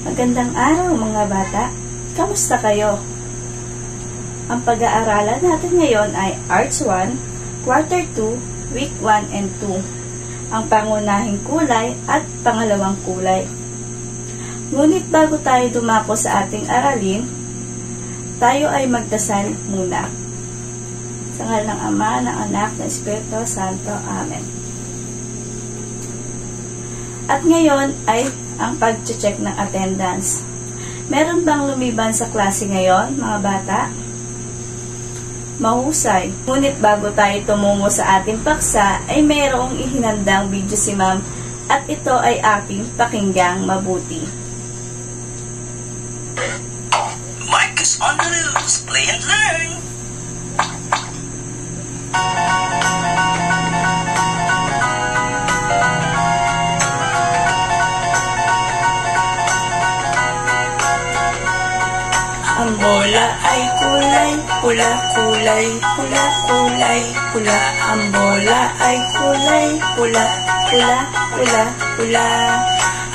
Magandang araw mga bata. Kamusta kayo? Ang pag-aaralan natin ngayon ay Arts 1, Quarter 2, Week 1 and 2. Ang pangunahing kulay at pangalawang kulay. Ngunit bago tayo dumako sa ating aralin, tayo ay magdasal muna. Sa ngalan ng Ama, ng Anak, ng Espiritu Santo. Amen. At ngayon ay ang pag-check ng attendance. Meron bang lumiban sa klase ngayon, mga bata? Mahusay. Ngunit bago tayo tumungo sa ating paksa, ay mayroong ihinandang video si Ma'am at ito ay ating pakinggang mabuti. Mike is on the loose. Play and learn. Ang bola ay kulay pula, kulay pula, kulay pula. Ang bola ay kulay pula, pula, pula, pula.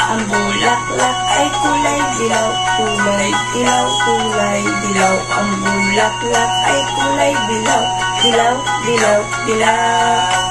Ang bulaklak ay kulay dilaw, kulay dilaw, kulay dilaw. Ang bulaklak ay kulay dilaw, dilaw, dilaw, dilaw.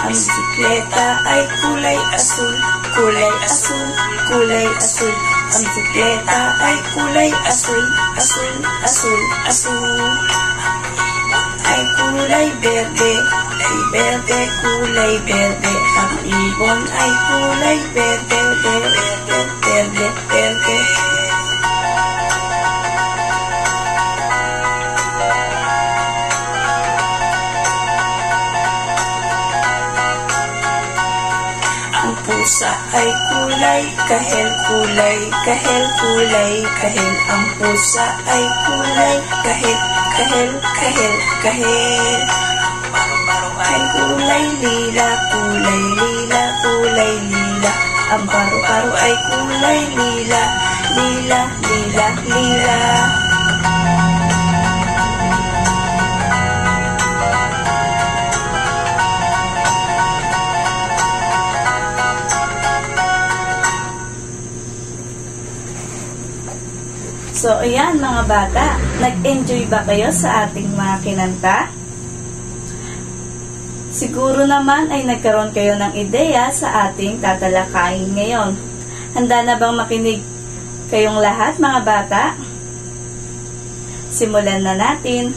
Ang bisikleta ay kulay asul, kulay asul, kulay asul. Ang bisikleta ay kulay asul, asul, asul, asul. Ay kulay berde, ay berde, kulay berde. Ang ibon ay kulay berde, berde, berde, berde. Ang pusa ay kulay kahel, kulay kahel, kulay kahel. Ang pusa ay kulay kahel, kahel, kahel, kahel. Paru-paru Ay kulay lila, kulay lila, kulay lila. Ang paru-paru ay kulay lila, lila, lila, lila. So, ayan mga bata, nag-enjoy ba kayo sa ating mga kinanta? Siguro naman ay nagkaroon kayo ng ideya sa ating tatalakayin ngayon. Handa na bang makinig kayong lahat mga bata? Simulan na natin.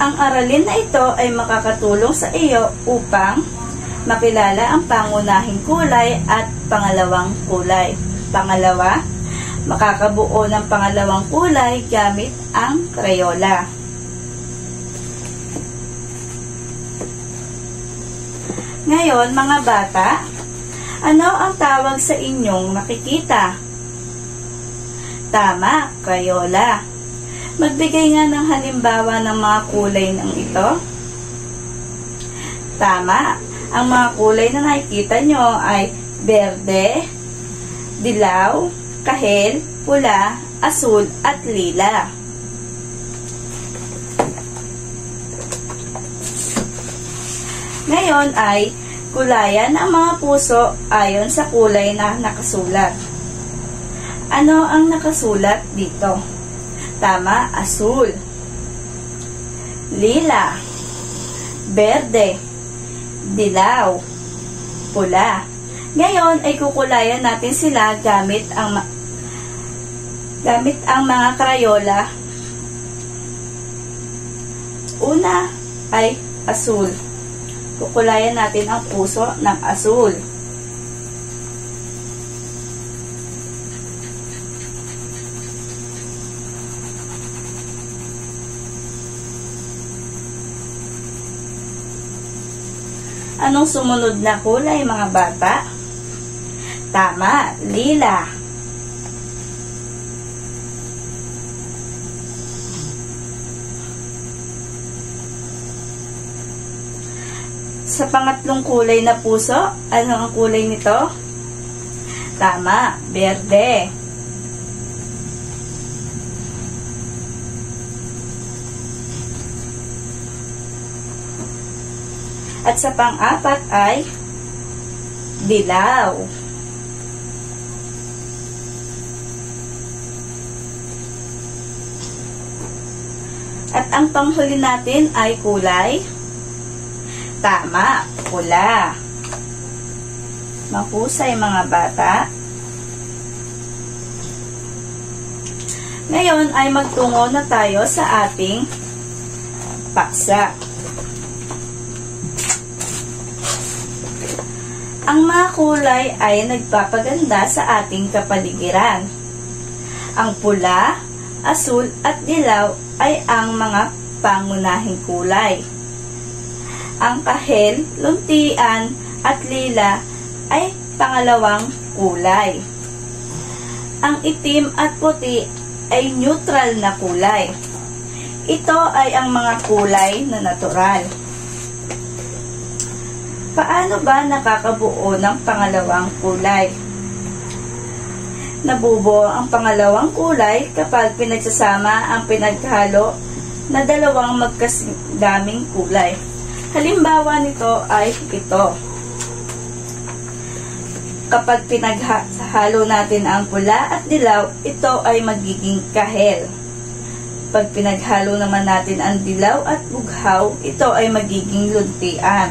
Ang aralin na ito ay makakatulong sa iyo upang makilala ang pangunahing kulay at pangalawang kulay. Pangalawa, makakabuo ng pangalawang kulay gamit ang Crayola. Ngayon, mga bata, ano ang tawag sa inyong nakikita? Tama, Crayola. Magbigay nga ng halimbawa ng mga kulay ng ito. Tama. Ang mga kulay na nakikita nyo ay berde, dilaw, kahel, pula, asul, at lila. Ngayon ay kulayan ang mga puso ayon sa kulay na nakasulat. Ano ang nakasulat dito? Tama, asul, lila, berde, dilaw, pula. Ngayon ay kukulayan natin sila gamit ang mga Crayola. Una ay asul. Kukulayan natin ang puso ng asul. Anong sumunod na kulay, mga bata? Tama, lila. Sa pangatlong kulay na puso, ano ang kulay nito? Tama, berde. At sa pang-apat ay dilaw. At ang panghuli natin ay kulay. Tama, pula. Mahusay mga bata. Ngayon ay magtungo na tayo sa ating paksa. Ang mga kulay ay nagpapaganda sa ating kapaligiran. Ang pula, asul at dilaw ay ang mga pangunahing kulay. Ang kahel, luntian at lila ay pangalawang kulay. Ang itim at puti ay neutral na kulay. Ito ay ang mga kulay na natural. Paano ba nakakabuo ng pangalawang kulay? Nabubuo ang pangalawang kulay kapag pinagsasama ang pinaghalo na dalawang magkasaming kulay. Halimbawa nito ay ito. Kapag pinaghalo natin ang pula at dilaw, ito ay magiging kahel. Pag pinaghalo naman natin ang dilaw at bughaw, ito ay magiging luntian.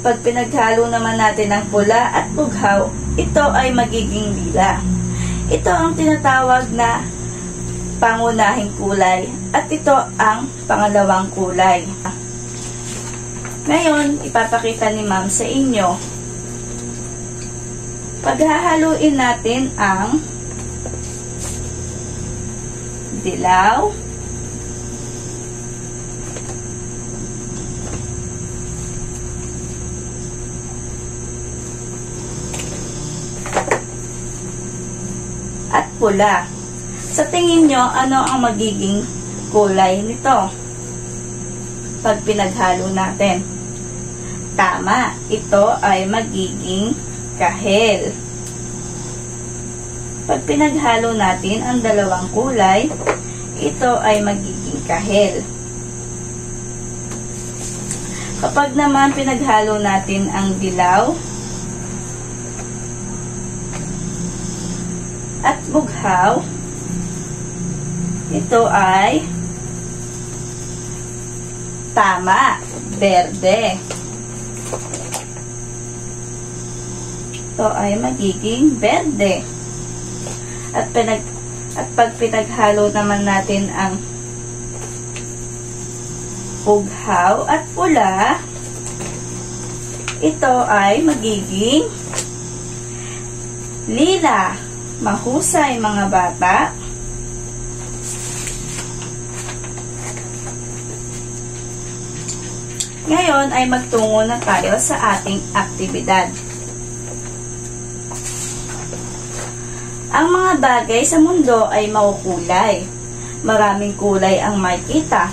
Pag pinaghalo naman natin ang pula at bughaw, ito ay magiging lila. Ito ang tinatawag na pangunahing kulay at ito ang pangalawang kulay. Ngayon, ipapakita ni Ma'am sa inyo. Paghahaluin natin ang dilaw, at pula. Sa tingin nyo, ano ang magiging kulay nito pag pinaghalo natin? Tama, ito ay magiging kahel. Pag pinaghalo natin ang dalawang kulay, ito ay magiging kahel. Kapag naman pinaghalo natin ang dilaw at bughaw, ito ay tama, berde. Ito ay magiging berde. At pag pinaghalo naman natin ang bughaw at pula, ito ay magiging lila. Mahusay mga bata. Ngayon ay magtungo na tayo sa ating aktibidad. Ang mga bagay sa mundo ay maukulay. Maraming kulay ang makita.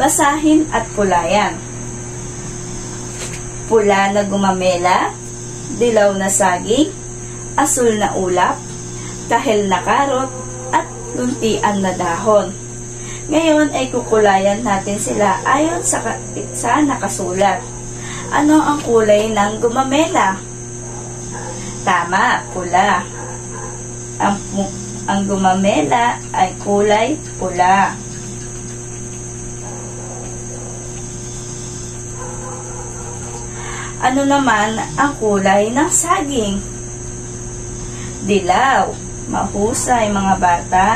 Basahin at kulayan. Pula na gumamela, dilaw na saging, asul na ulap, kahel na karot, at luntian na dahon. Ngayon ay kukulayan natin sila ayon sa nakasulat. Ano ang kulay ng gumamela? Tama, pula. Ang gumamela ay kulay pula. Ano naman ang kulay ng saging? Dilaw. Mahusay mga bata.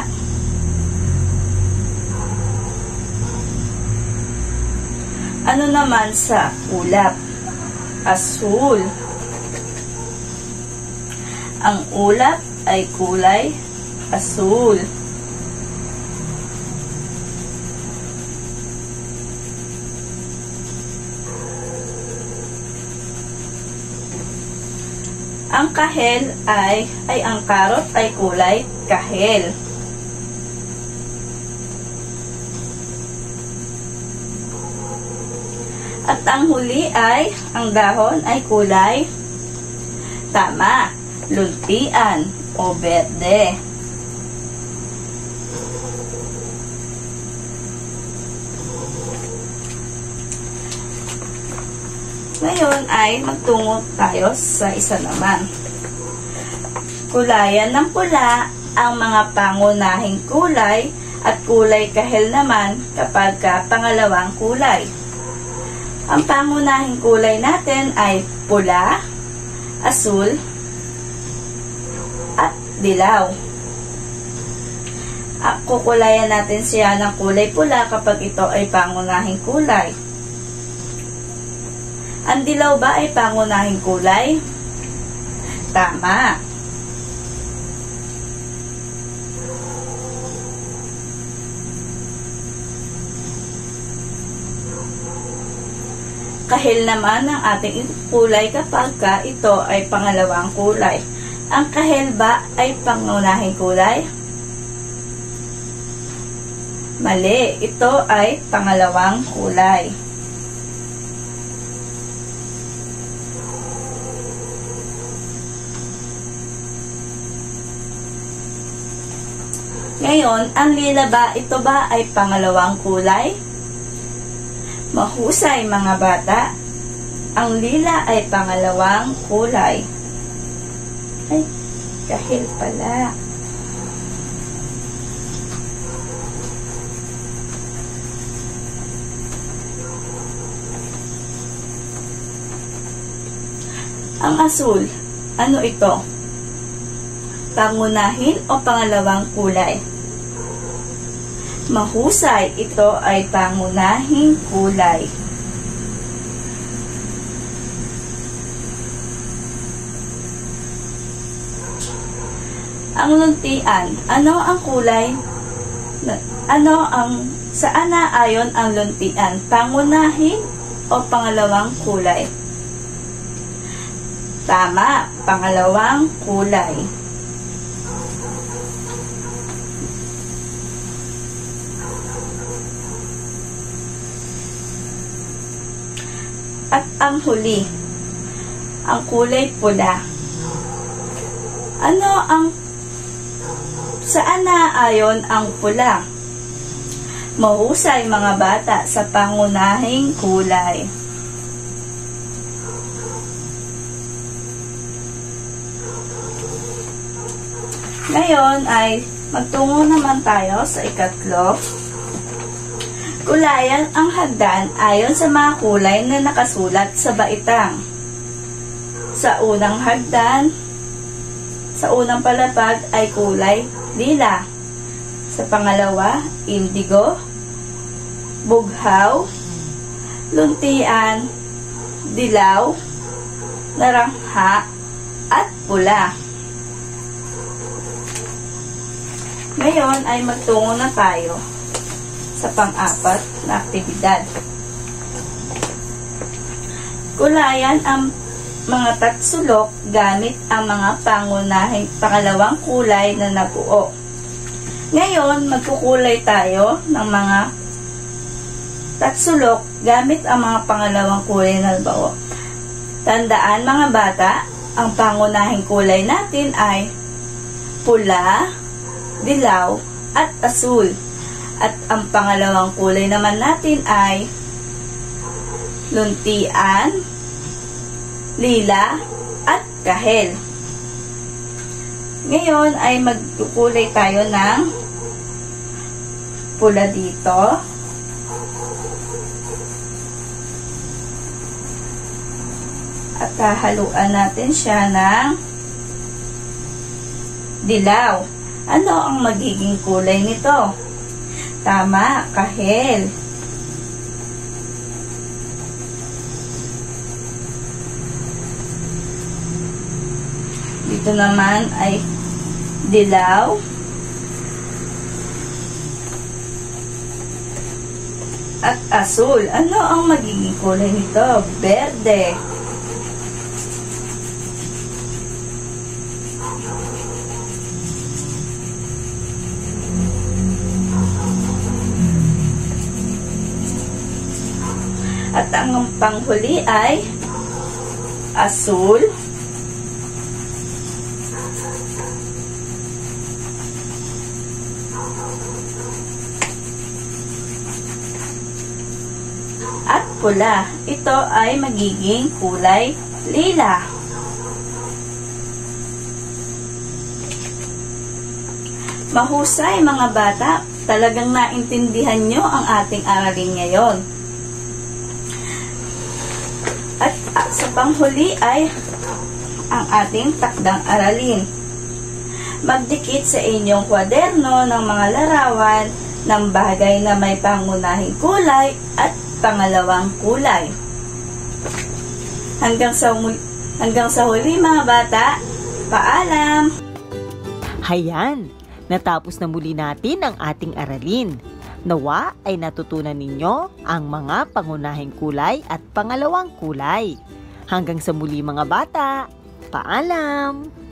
Ano naman sa ulap? Asul. Ang ulap ay kulay asul. Ang kahel ay ang karot ay kulay kahel. At ang huli ay ang dahon ay kulay tama, luntian o berde. Ngayon ay magtungo tayo sa isa naman. Kulayan ng pula ang mga pangunahing kulay at kulay kahel naman kapag pangalawang kulay. Ang pangunahing kulay natin ay pula, asul, at dilaw. Kukulayan natin siya ng kulay pula kapag ito ay pangunahing kulay. Ang dilaw ba ay pangunahing kulay? Tama. Kahel naman ang ating kulay kapag ito ay pangalawang kulay. Ang kahel ba ay pangunahing kulay? Mali, ito ay pangalawang kulay. Ngayon, ang lila ba, ito ba ay pangalawang kulay? Mahusay mga bata. Ang lila ay pangalawang kulay. Ay, kahil pala. Ang asul, ano ito? Pangunahin o pangalawang kulay? Mahusay, ito ay pangunahing kulay. Ang luntian, ano ang kulay? Saan naayon ang luntian? Pangunahin o pangalawang kulay? Tama, pangalawang kulay. At ang huli, ang kulay pula. Saan naayon ang pula? Mahusay mga bata sa pangunahing kulay. Ngayon ay magtungo naman tayo sa ikatlo. Kulayan ang hagdan ayon sa mga kulay na nakasulat sa baitang. Sa unang hagdan, sa unang palapag ay kulay lila. Sa pangalawa, indigo, bughaw, luntian, dilaw, narangha, at pula. Ngayon ay magtungo na tayo sa pang-apat na aktibidad. Kulayan ang mga tatsulok gamit ang mga pangunahing pangalawang kulay na nabuo. Ngayon, magkukulay tayo ng mga tatsulok gamit ang mga pangalawang kulay na nabuo. Tandaan mga bata, ang pangunahing kulay natin ay pula, dilaw, at asul. At ang pangalawang kulay naman natin ay luntian, lila, at kahel. Ngayon ay magkukulay tayo ng pula dito. At hahaluan natin siya ng dilaw. Ano ang magiging kulay nito? Tama, kahel. Dito naman ay dilaw. At asul. Ano ang magiging kulay nito? Berde. At ang panghuli ay asul, At pula, ito ay magiging kulay lila. Mahusay mga bata, talagang naintindihan nyo ang ating aralin ngayon. At sa panghuli ay ang ating takdang aralin. Magdikit sa inyong kwaderno ng mga larawan ng bagay na may pangunahing kulay at pangalawang kulay. Hanggang sa huli mga bata, paalam! Hayan, natapos na muli natin ang ating aralin. Nawa ay natutunan ninyo ang mga pangunahing kulay at pangalawang kulay. Hanggang sa muli mga bata, paalam!